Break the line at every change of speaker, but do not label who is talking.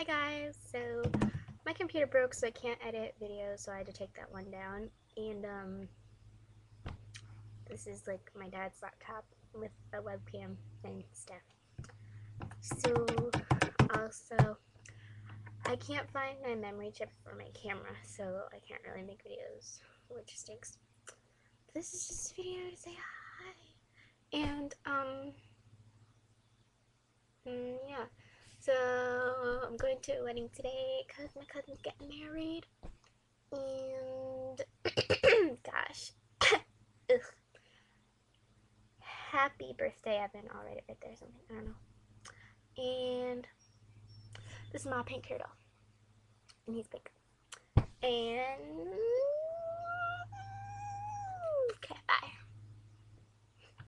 Hi guys, so my computer broke so I can't edit videos, so I had to take that one down. And this is like my dad's laptop with a webcam and stuff. So also I can't find my memory chip for my camera, so I can't really make videos, which stinks. But this is just a video to say hi. And yeah. So I'm going to a wedding today because my cousin's getting married. And gosh, ugh. Happy birthday! I've been all right there or something. I don't know. And this is my pink hair doll, and he's pink. And